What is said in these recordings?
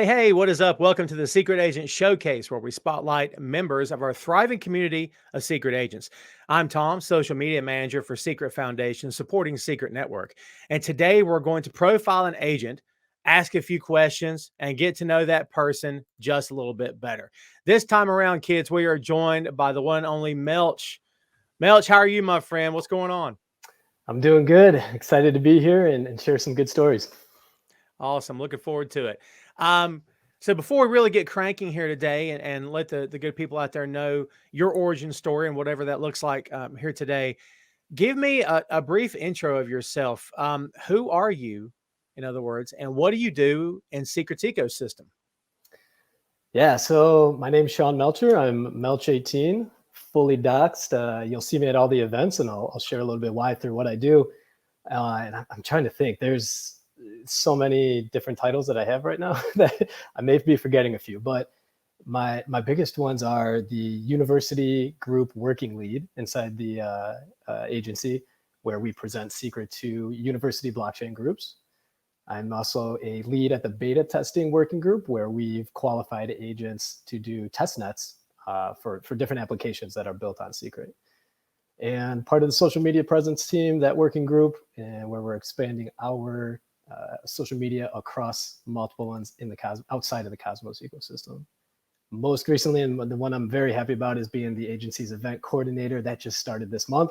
Hey, what is up? Welcome to the Secret Agent Showcase, where we spotlight members of our thriving community of secret agents. I'm Tom, social media manager for Secret Foundation, supporting Secret Network. And today we're going to profile an agent, ask a few questions, and get to know that person just a little bit better. This time around, kids, we are joined by the one and only Melch. Melch, how are you, my friend? What's going on? I'm doing good. Excited to be here and share some good stories. Awesome. Looking forward to it. Um, so before we really get cranking here today and let the good people out there know your origin story and whatever that looks like here today, give me a brief intro of yourself. Who are you, in other words, and what do you do in Secret's ecosystem? Yeah, so my name's Sean Melcher. I'm Melch 18, fully doxed. You'll see me at all the events, and I'll share a little bit why through what I do. I'm trying to think. There's so many different titles that I have right now that I may be forgetting a few, but my biggest ones are the university group working lead inside the agency, where we present Secret to university blockchain groups. I'm also a lead at the beta testing working group, where we've qualified agents to do test nets for different applications that are built on Secret. And part of the social media presence team, that working group, and where we're expanding our social media across multiple ones in the outside of the Cosmos ecosystem. Most recently, and the one I'm very happy about, is being the agency's event coordinator. That just started this month.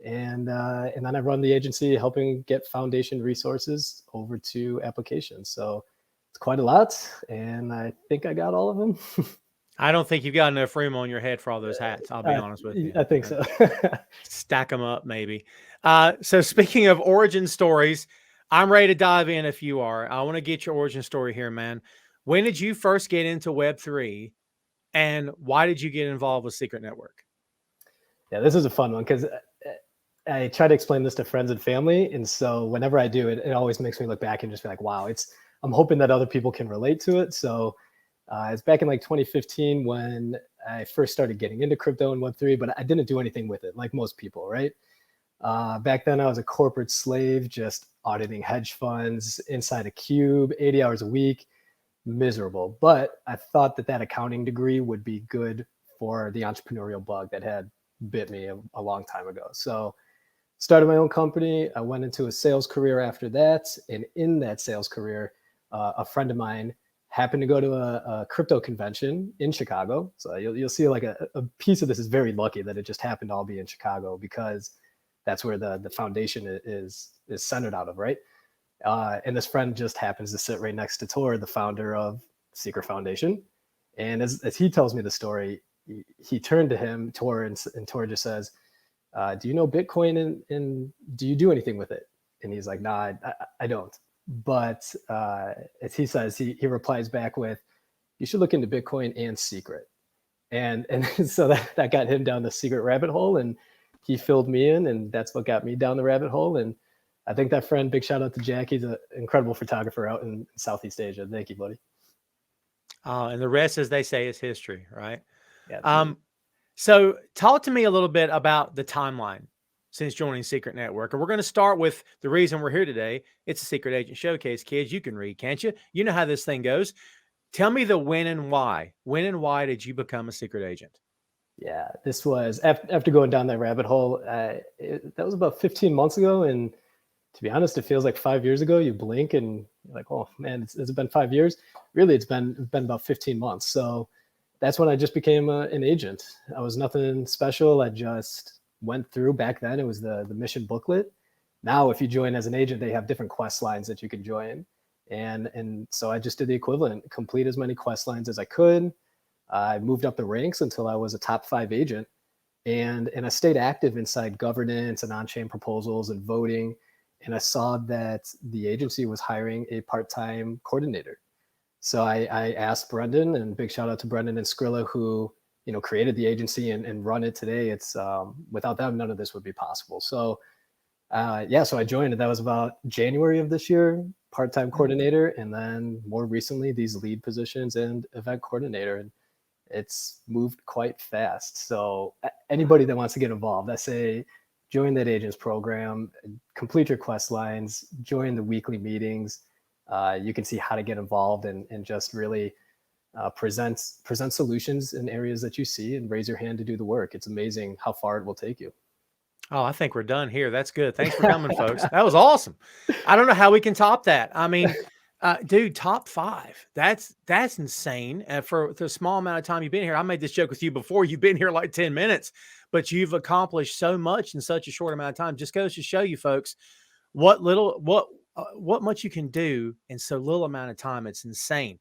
And then I run the agency helping get foundation resources over to applications. So it's quite a lot, and I think I got all of them. I don't think you've got enough room on your head for all those hats. I'll be honest with you. I think so. Stack them up, maybe. So speaking of origin stories, I'm ready to dive in if you are. I want to get your origin story here, man. When did you first get into Web3 and why did you get involved with Secret Network? Yeah, this is a fun one because I try to explain this to friends and family. And so whenever I do it, it always makes me look back and just be like, wow, I'm hoping that other people can relate to it. So it's back in like 2015 when I first started getting into crypto and Web3, but I didn't do anything with it like most people, right? Back then I was a corporate slave, just auditing hedge funds inside a cube, 80 hours a week, miserable. But I thought that accounting degree would be good for the entrepreneurial bug that had bit me a long time ago. So started my own company. I went into a sales career after that. And in that sales career, a friend of mine happened to go to a crypto convention in Chicago. So you'll see like a piece of this is very lucky that it just happened to all be in Chicago, because that's where the foundation is centered out of, right? And this friend just happens to sit right next to Tor, the founder of Secret Foundation. And as he tells me the story, he turned to him, Tor, and Tor just says, do you know Bitcoin and do you do anything with it? And he's like, nah, I don't. But as he says, he replies back with, you should look into Bitcoin and Secret. And so that got him down the Secret rabbit hole, and he filled me in, and that's what got me down the rabbit hole. And I think that friend, big shout out to Jack, he's an incredible photographer out in Southeast Asia. Thank you, buddy. And the rest, as they say, is history, right? Yeah, So talk to me a little bit about the timeline since joining Secret Network. And we're going to start with the reason we're here today. It's a Secret Agent Showcase, kids. You can read, can't you? You know how this thing goes. Tell me the when and why. When and why did you become a secret agent? Yeah, this was after going down that rabbit hole. That was about 15 months ago. And to be honest, it feels like 5 years ago. You blink and you're like, oh man, it's been 5 years. Really, it's been about 15 months. So that's when I just became an agent. I was nothing special. I just went through. Back then it was the mission booklet. Now, if you join as an agent, they have different quest lines that you can join. And so I just did the equivalent, complete as many quest lines as I could. I moved up the ranks until I was a top 5 agent. And I stayed active inside governance and on-chain proposals and voting. And I saw that the agency was hiring a part-time coordinator. So I asked Brendan, and big shout out to Brendan and Skrilla, who created the agency and run it today. It's without them, none of this would be possible. So so I joined, and that was about January of this year, part-time coordinator, and then more recently these lead positions and event coordinator. And it's moved quite fast. So anybody that wants to get involved, I say join that agents program, complete your quest lines, join the weekly meetings. You can see how to get involved and just really present solutions in areas that you see and raise your hand to do the work. It's amazing how far it will take you. Oh, I think we're done here. That's good. Thanks for coming, folks. That was awesome. I don't know how we can top that. I mean, dude, top 5. That's insane. For the small amount of time you've been here, I made this joke with you before. You've been here like 10 minutes, but you've accomplished so much in such a short amount of time. Just goes to show you, folks, what much you can do in so little amount of time. It's insane.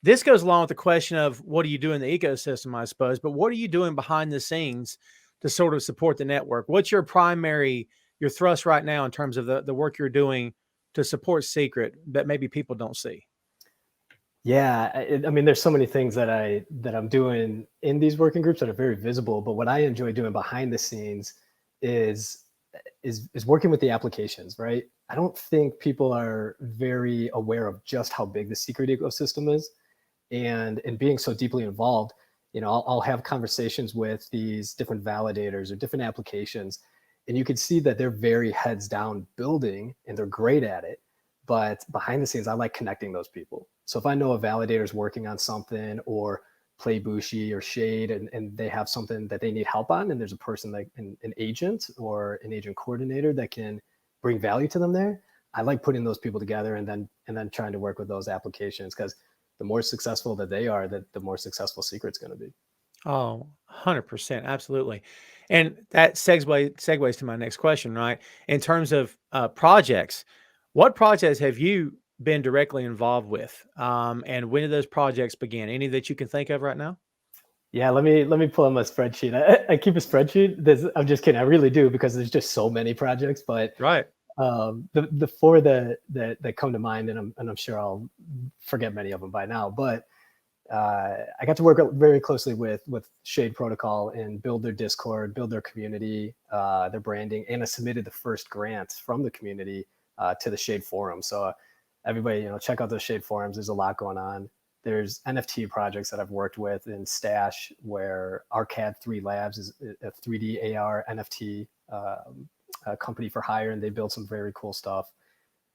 This goes along with the question of what do you do in the ecosystem, I suppose, but what are you doing behind the scenes to sort of support the network? What's your thrust right now in terms of the work you're doing to support Secret that maybe people don't see? Yeah, I mean, there's so many things that I'm doing in these working groups that are very visible. But what I enjoy doing behind the scenes is working with the applications, right? I don't think people are very aware of just how big the Secret ecosystem is, and being so deeply involved. I'll have conversations with these different validators or different applications, and you can see that they're very heads down building, and they're great at it. But behind the scenes, I like connecting those people. So if I know a validator is working on something, or Play Bushy or Shade, and they have something that they need help on, and there's a person like an agent or an agent coordinator that can bring value to them there, I like putting those people together and then trying to work with those applications, because the more successful that they are, the more successful Secret's going to be. Oh, 100%. Absolutely. And that segues to my next question, right? In terms of projects, what projects have you been directly involved with? And when did those projects begin? Any that you can think of right now? Yeah, let me pull up my spreadsheet. I keep a spreadsheet. I'm just kidding. I really do, because there's just so many projects. But Right. the four that come to mind, and I'm sure I'll forget many of them by now. But I got to work very closely with Shade Protocol and build their Discord, build their community, their branding, and I submitted the first grant from the community to the Shade Forum. So everybody, check out those Shade Forums. There's a lot going on. There's NFT projects that I've worked with in Stash, where Arcad 3 Labs is a 3D AR NFT company for hire, and they build some very cool stuff.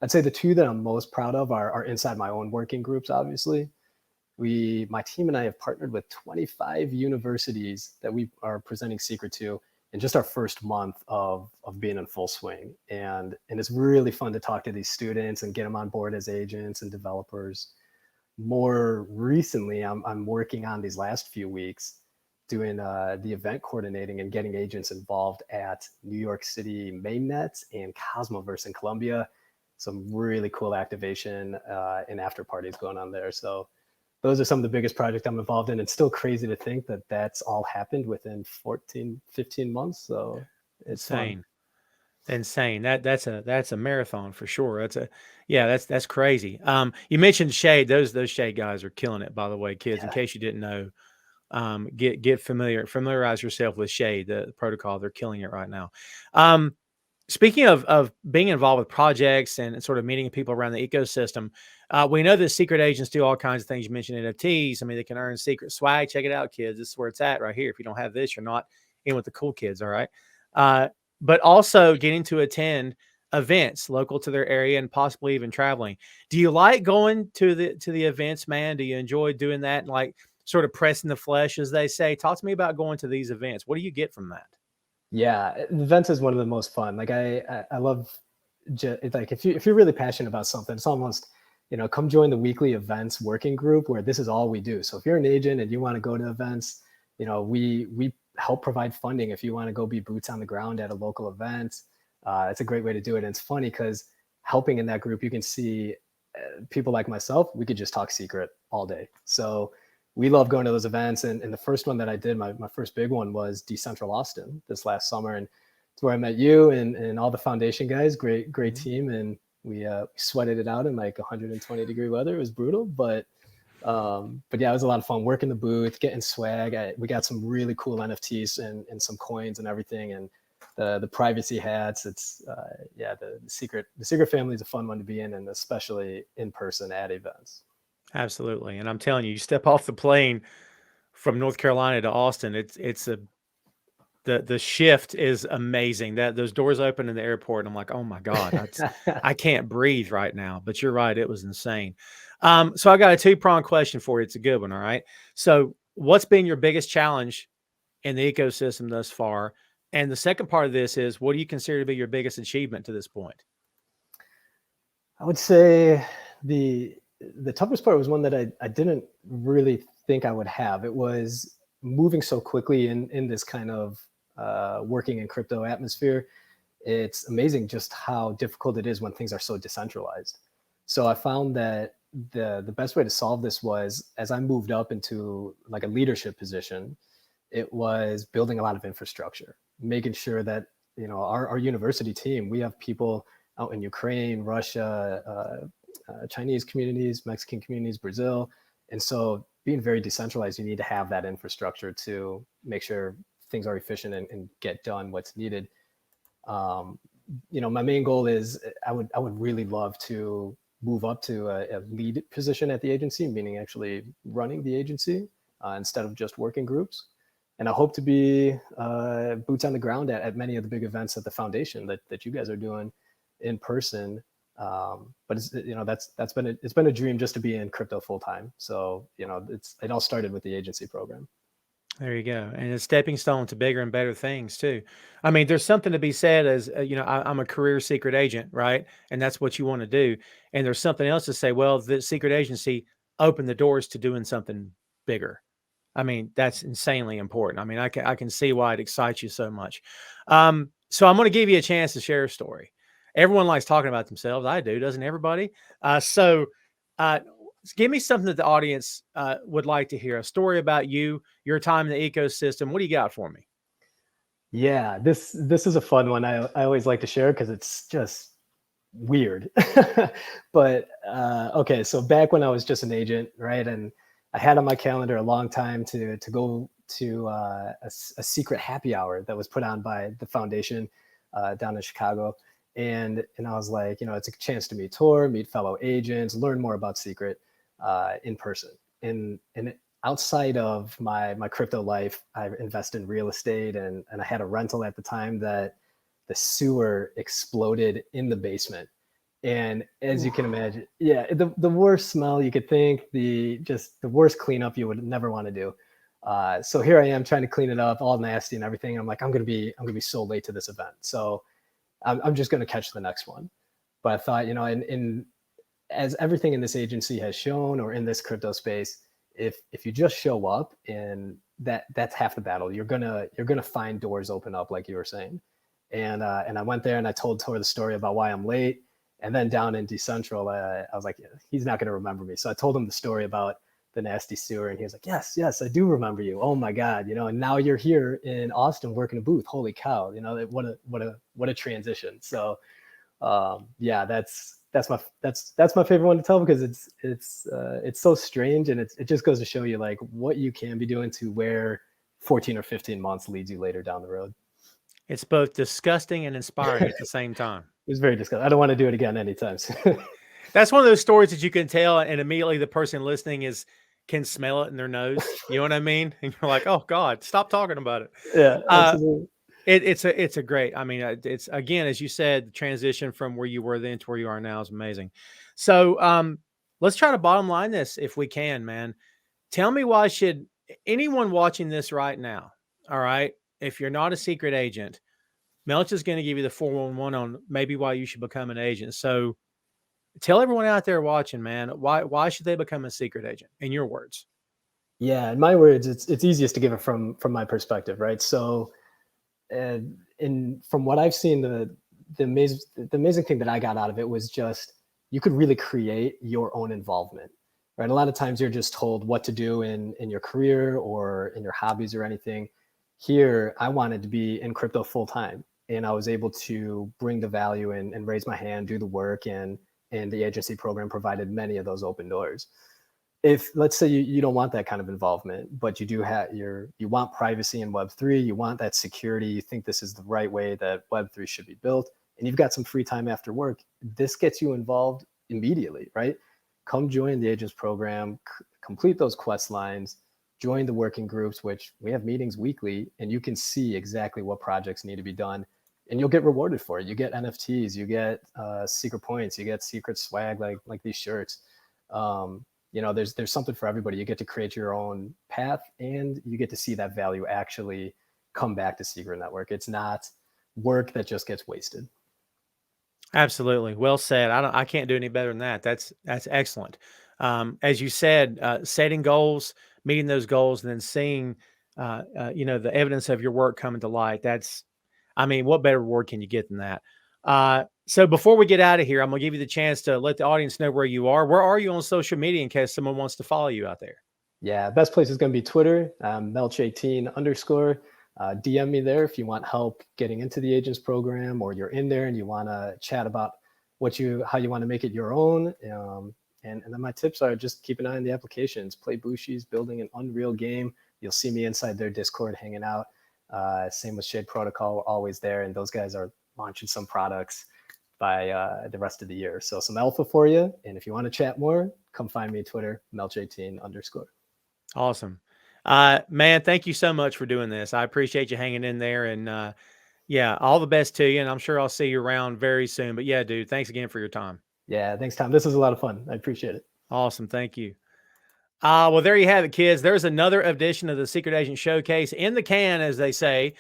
I'd say the two that I'm most proud of are inside my own working groups, obviously. My team and I have partnered with 25 universities that we are presenting Secret to in just our first month of being in full swing. And it's really fun to talk to these students and get them on board as agents and developers. More recently, I'm working on these last few weeks doing the event coordinating and getting agents involved at New York City Mainnet and Cosmoverse in Colombia. Some really cool activation and after parties going on there. So those are some of the biggest projects I'm involved in. It's still crazy to think that that's all happened within 14, 15 months. So it's Insane. fun. Insane. That's a marathon for sure. That's crazy. You mentioned Shade. Those Shade guys are killing it, by the way, kids. In Yeah. case you didn't know, get familiarize yourself with Shade, the protocol. They're killing it right now. Speaking of being involved with projects and sort of meeting people around the ecosystem, we know that secret agents do all kinds of things. You mentioned NFTs. I mean, they can earn secret swag. Check it out, kids. This is where it's at right here. If you don't have this, you're not in with the cool kids. All right. But also getting to attend events local to their area and possibly even traveling. Do you like going to the events, man? Do you enjoy doing that and like sort of pressing the flesh, as they say? Talk to me about going to these events. What do you get from that? Yeah. Events is one of the most fun. Like I love, like if you're really passionate about something, it's almost, come join the weekly events working group where this is all we do. So if you're an agent and you want to go to events, we help provide funding if you want to go be boots on the ground at a local event. It's a great way to do it. And it's funny because helping in that group, you can see people like myself, we could just talk secret all day. So we love going to those events. And the first one that I did, my first big one, was Decentral Austin this last summer. And it's where I met you and all the foundation guys. Great team. And we sweated it out in like 120-degree weather. It was brutal, but yeah, it was a lot of fun working the booth, getting swag. We got some really cool NFTs and some coins and everything. And the privacy hats. It's the secret family is a fun one to be in, and especially in person at events. Absolutely. And I'm telling you, you step off the plane from North Carolina to Austin, it's a The shift is amazing. That those doors open in the airport, I'm like, oh my God, I can't breathe right now. But you're right, it was insane. So I got a two-pronged question for you. It's a good one. All right. So what's been your biggest challenge in the ecosystem thus far? And the second part of this is, what do you consider to be your biggest achievement to this point? I would say the toughest part was one that I didn't really think I would have. It was moving so quickly in this kind of working in crypto atmosphere. It's amazing just how difficult it is when things are so decentralized. So I found that the best way to solve this was, as I moved up into like a leadership position, it was building a lot of infrastructure, making sure that, you know, our university team, we have people out in Ukraine, Russia, Chinese communities, Mexican communities, Brazil. And so being very decentralized, you need to have that infrastructure to make sure things are efficient and get done what's needed. Um, you know, my main goal is I would really love to move up to a lead position at the agency, meaning actually running the agency instead of just working groups. And I hope to be boots on the ground at many of the big events at the foundation that you guys are doing in person. But it's, you know, it's been a dream just to be in crypto full time. So, you know, it all started with the agency program. There you go. And a stepping stone to bigger and better things too. I mean, there's something to be said as, you know, I'm a career secret agent, right? And that's what you want to do. And there's something else to say, well, the secret agency opened the doors to doing something bigger. I mean, that's insanely important. I mean, I can see why it excites you so much. So I'm going to give you a chance to share a story. Everyone likes talking about themselves. I do, doesn't everybody? Uh, Give me something that the audience would like to hear. A story about you, your time in the ecosystem. What do you got for me? Yeah, this is a fun one. I always like to share because it's just weird. But okay, so back when I was just an agent, right, and I had on my calendar a long time to go to a secret happy hour that was put on by the foundation down in Chicago, and I was like, you know, it's a chance to meet Tor, meet fellow agents, learn more about Secret in person. And outside of my crypto life, I invested in real estate, and I had a rental at the time that the sewer exploded in the basement. And as you can imagine, yeah, the worst smell you could think, just the worst cleanup you would never want to do. So here I am trying to clean it up, all nasty and everything. I'm like, I'm gonna be so late to this event, so I'm just gonna catch the next one. But I thought, you know, in as everything in this agency has shown, or in this crypto space, if you just show up, and that's half the battle. You're gonna find doors open up, like you were saying. And I went there and I told Tor the story about why I'm late. And then down in Decentral, I was like, he's not going to remember me. So I told him the story about the nasty sewer, and he was like, yes, I do remember you. Oh my God, you know. And now you're here in Austin working a booth. Holy cow, you know, what a transition. So yeah, that's my favorite one to tell, because it's so strange, and it just goes to show you like what you can be doing to where 14 or 15 months leads you later down the road. It's both disgusting and inspiring at the same time. It was very disgusting. I don't want to do it again anytime soon. That's one of those stories that you can tell, and immediately the person listening can smell it in their nose. You know what I mean? And you're like, oh God, stop talking about it. Yeah, Uh, absolutely. it's a great. I mean, it's, again, as you said, the transition from where you were then to where you are now is amazing. So let's try to bottom line this if we can, man. Tell me, why should anyone watching this right now? All right, if you're not a secret agent, Melch is going to give you the 411 on maybe why you should become an agent. So tell everyone out there watching, man, why should they become a secret agent, in your words? Yeah, in my words, it's easiest to give it from my perspective, right? So, in from what I've seen, the amazing thing that I got out of it was just, you could really create your own involvement, right? A lot of times you're just told what to do in your career or in your hobbies or anything. Here, I wanted to be in crypto full time, and I was able to bring the value and raise my hand, do the work, and the agency program provided many of those open doors. If, let's say, you don't want that kind of involvement, but you do have you want privacy in Web3, you want that security, you think this is the right way that Web3 should be built, and you've got some free time after work, this gets you involved immediately, right? Come join the agents program, complete those quest lines, join the working groups, which we have meetings weekly, and you can see exactly what projects need to be done, and you'll get rewarded for it. You get NFTs, you get secret points, you get secret swag like these shirts. You know, there's something for everybody. You get to create your own path, and you get to see that value actually come back to Secret Network. It's not work that just gets wasted. Absolutely. Well said. I can't do any better than that. That's excellent. As you said, setting goals, meeting those goals, and then seeing, the evidence of your work coming to light. I mean, what better reward can you get than that? So before we get out of here, I'm going to give you the chance to let the audience know where you are. Where are you on social media in case someone wants to follow you out there? Yeah, best place is going to be Twitter, Melch18_. DM me there if you want help getting into the agents program, or you're in there and you want to chat about how you want to make it your own. And then my tips are just keep an eye on the applications, play Bushi's building an Unreal game. You'll see me inside their Discord hanging out. Same with Shade Protocol, we're always there. And those guys are launching some products by the rest of the year. So some alpha for you. And if you want to chat more, come find me Twitter, Melch18_. Awesome. Man, thank you so much for doing this. I appreciate you hanging in there, and yeah, all the best to you. And I'm sure I'll see you around very soon, but yeah, dude, thanks again for your time. Yeah. Thanks, Tom. This is a lot of fun. I appreciate it. Awesome. Thank you. Well, there you have it, kids. There's another edition of the Secret Agent Showcase in the can, as they say.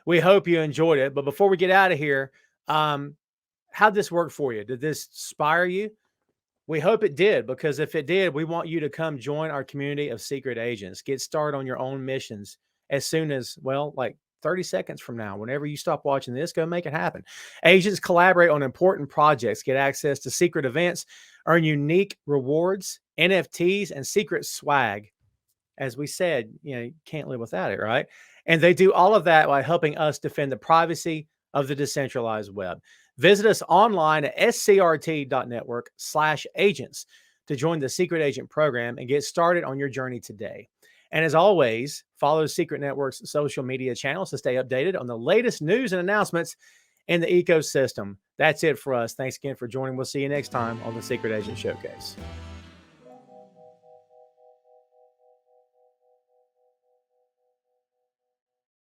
We hope you enjoyed it. But before we get out of here, how'd this work for you? Did this inspire you? We hope it did, because if it did, we want you to come join our community of secret agents. Get started on your own missions as soon as, well, like 30 seconds from now. Whenever you stop watching this, go make it happen. Agents collaborate on important projects, get access to secret events, earn unique rewards, NFTs, and secret swag. As we said, you can't live without it, right? And they do all of that by helping us defend the privacy of the decentralized web. Visit us online at scrt.network/agents to join the Secret Agent program and get started on your journey today. And as always, follow Secret Network's social media channels to stay updated on the latest news and announcements in the ecosystem. That's it for us. Thanks again for joining. We'll see you next time on the Secret Agent Showcase.